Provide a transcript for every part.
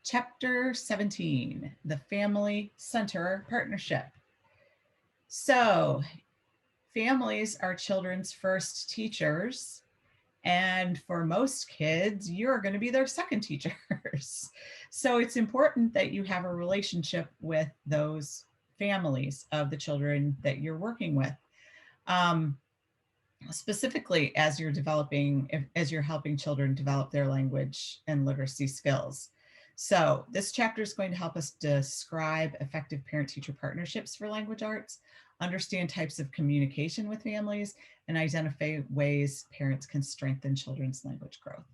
Chapter 17, the Family Center Partnership. So, families are children's first teachers, and for most kids, you're going to be their second teachers. So, it's important that you have a relationship with those families of the children that you're working with. Um, Specifically as you're helping children develop their language and literacy skills. So this chapter is going to help us describe effective parent-teacher partnerships for language arts, understand types of communication with families, and identify ways parents can strengthen children's language growth.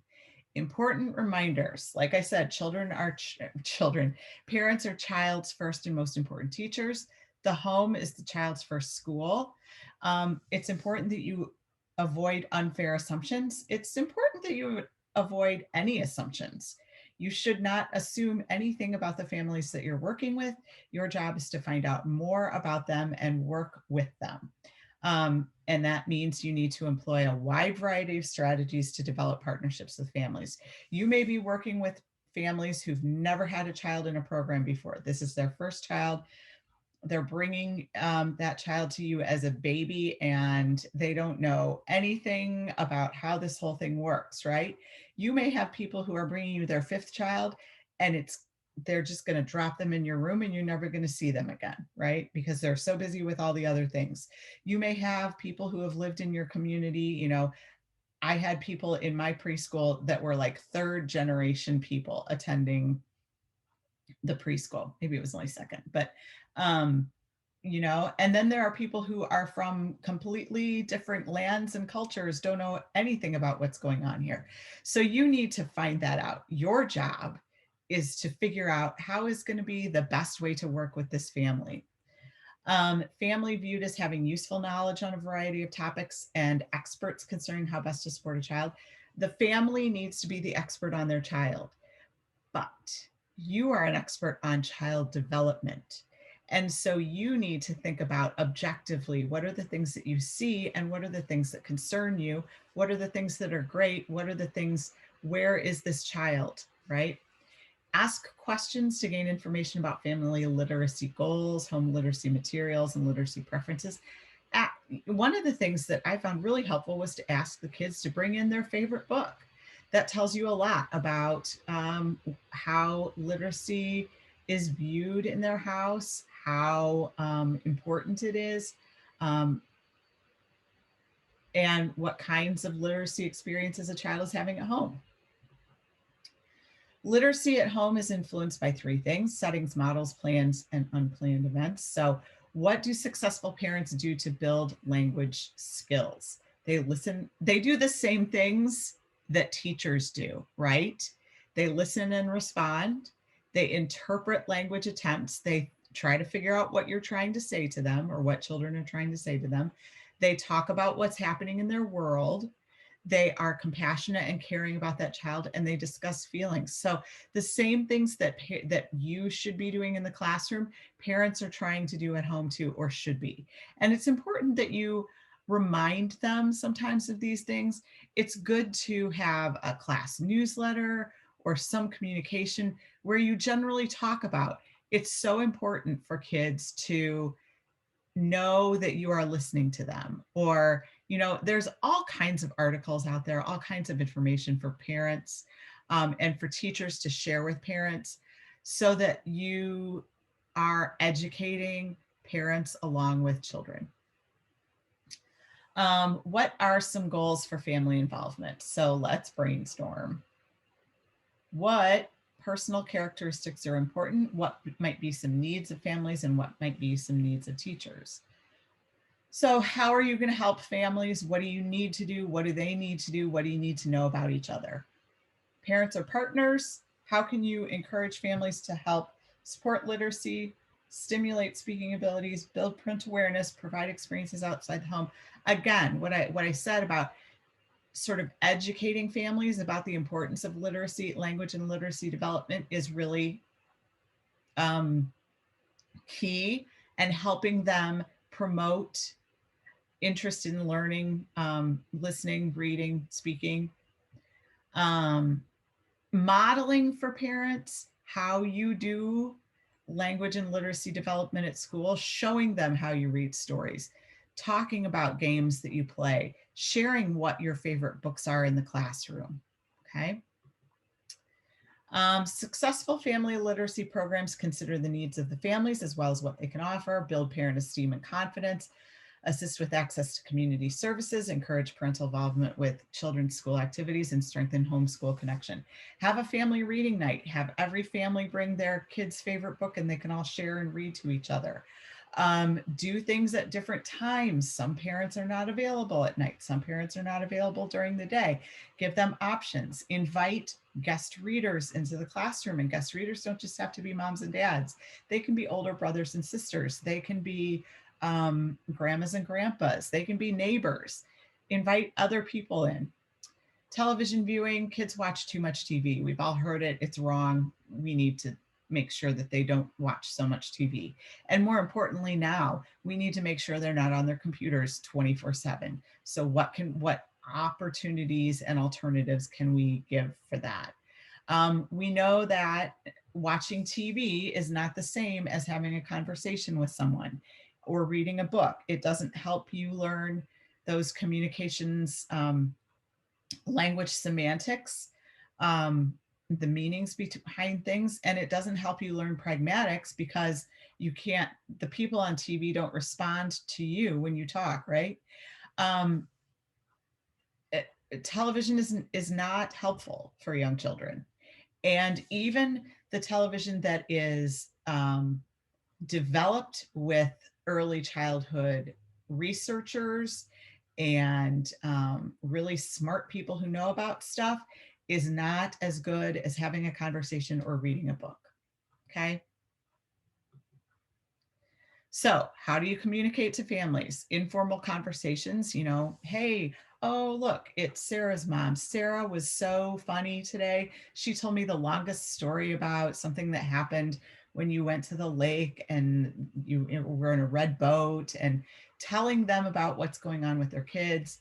Important reminders. Like I said, children. Parents are child's first and most important teachers. The home is the child's first school. It's important that you avoid unfair assumptions. It's important that you avoid any assumptions. You should not assume anything about the families that you're working with. Your job is to find out more about them and work with them. And that means you need to employ a wide variety of strategies to develop partnerships with families. You may be working with families who've never had a child in a program before. This is their first child. They're bringing that child to you as a baby and they don't know anything about how this whole thing works, right? You may have people who are bringing you their fifth child and they're just going to drop them in your room and you're never going to see them again, right? Because they're so busy with all the other things. You may have people who have lived in your community. I had people in my preschool that were like third generation people attending the preschool. Maybe it was only second, but um, and then there are people who are from completely different lands and cultures, don't know anything about what's going on here. So you need to find that out. Your job is to figure out how is going to be the best way to work with this family. Family viewed as having useful knowledge on a variety of topics and experts concerning how best to support a child. The family needs to be the expert on their child, but you are an expert on child development. And so you need to think about objectively, what are the things that you see and what are the things that concern you? What are the things that are great? What are the things, where is this child, right? Ask questions to gain information about family literacy goals, home literacy materials, and literacy preferences. One of the things that I found really helpful was to ask the kids to bring in their favorite book. That tells you a lot about how literacy is viewed in their house, how important it is, um, and what kinds of literacy experiences a child is having at home. Literacy at home is influenced by three things: settings, models, plans, and unplanned events. So, what do successful parents do to build language skills? They listen, they do the same things that teachers do, right? They listen and respond. They interpret language attempts. They try to figure out what you're trying to say to them or what children are trying to say to them. They talk about what's happening in their world. They are compassionate and caring about that child, and they discuss feelings. So the same things that you should be doing in the classroom, parents are trying to do at home too, or should be. And it's important that you remind them sometimes of these things. It's good to have a class newsletter or some communication where you generally talk about. It's so important for kids to know that you are listening to them. Or there's all kinds of articles out there, all kinds of information for parents and for teachers to share with parents so that you are educating parents along with children. What are some goals for family involvement? So let's brainstorm. What personal characteristics are important? What might be some needs of families and what might be some needs of teachers? So how are you going to help families? What do you need to do? What do they need to do? What do you need to know about each other? Parents are partners. How can you encourage families to help support literacy, stimulate speaking abilities, build print awareness, provide experiences outside the home? Again, what I said about sort of educating families about the importance of literacy, language and literacy development is really key, and helping them promote interest in learning, listening, reading, speaking. Modeling for parents how you do language and literacy development at school, showing them how you read stories, talking about games that you play, sharing what your favorite books are in the classroom. Okay. Successful family literacy programs consider the needs of the families as well as what they can offer, build parent esteem and confidence, assist with access to community services, encourage parental involvement with children's school activities, and strengthen homeschool connection. Have a family reading night. Have every family bring their kid's favorite book and they can all share and read to each other. Do things at different times. Some parents are not available at night. Some parents are not available during the day. Give them options. Invite guest readers into the classroom, and guest readers don't just have to be moms and dads. They can be older brothers and sisters. They can be grandmas and grandpas. They can be neighbors. Invite other people in. Television viewing, kids watch too much TV. We've all heard it. It's wrong. We need to make sure that they don't watch so much TV. And more importantly now, we need to make sure they're not on their computers 24/7. So what opportunities and alternatives can we give for that? We know that watching TV is not the same as having a conversation with someone or reading a book. It doesn't help you learn those communications, language semantics, the meanings behind things, and it doesn't help you learn pragmatics because the people on TV don't respond to you when you talk, right? Um, Television is not helpful for young children. And even the television that is developed with early childhood researchers and really smart people who know about stuff is not as good as having a conversation or reading a book. Okay. So, how do you communicate to families? Informal conversations, hey, oh, look, it's Sarah's mom. Sarah was so funny today. She told me the longest story about something that happened when you went to the lake and you were in a red boat, and telling them about what's going on with their kids.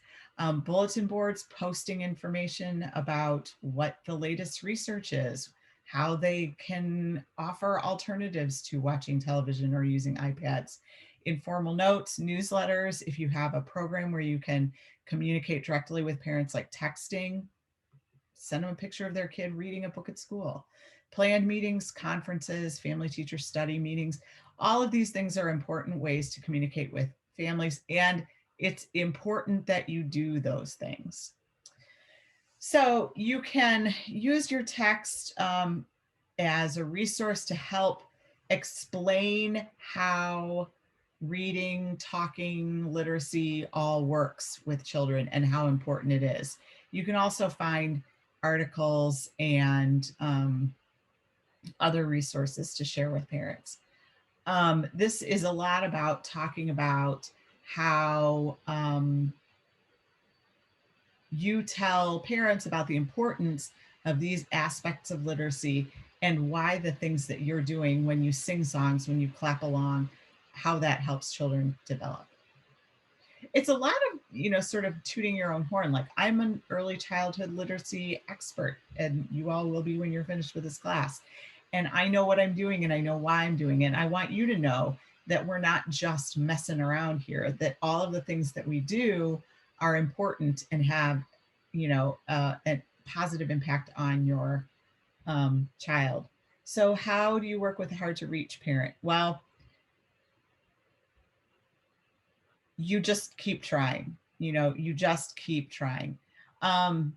Bulletin boards posting information about what the latest research is, how they can offer alternatives to watching television or using iPads. Informal notes, newsletters, if you have a program where you can communicate directly with parents, like texting, send them a picture of their kid reading a book at school. Planned meetings, conferences, family teacher study meetings, all of these things are important ways to communicate with families, and it's important that you do those things. So you can use your text as a resource to help explain how reading, talking, literacy all works with children and how important it is. You can also find articles and other resources to share with parents. This is a lot about talking about how you tell parents about the importance of these aspects of literacy and why the things that you're doing when you sing songs, when you clap along, how that helps children develop. It's a lot of, sort of tooting your own horn. Like, I'm an early childhood literacy expert, and you all will be when you're finished with this class. And I know what I'm doing and I know why I'm doing it. And I want you to know that we're not just messing around here, that all of the things that we do are important and have, a positive impact on your child. So how do you work with a hard to reach parent? Well, you just keep trying, you just keep trying. And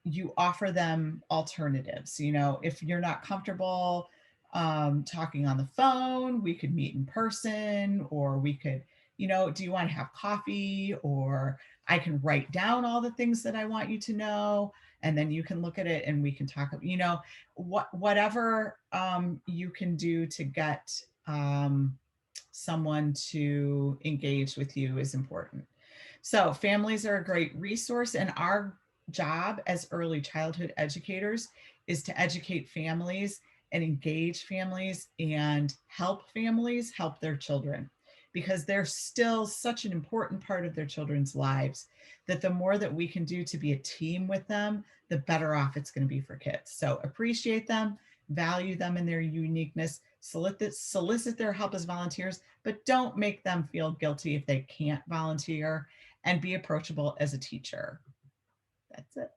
you offer them alternatives. If you're not comfortable talking on the phone, we could meet in person, or we could, do you want to have coffee? Or I can write down all the things that I want you to know, and then you can look at it and we can talk, whatever you can do to get someone to engage with you is important. So families are a great resource, and our job as early childhood educators is to educate families and engage families and help families help their children, because they're still such an important part of their children's lives, that the more that we can do to be a team with them, the better off it's going to be for kids. So appreciate them, value them in their uniqueness, solicit their help as volunteers, but don't make them feel guilty if they can't volunteer, and be approachable as a teacher. That's it.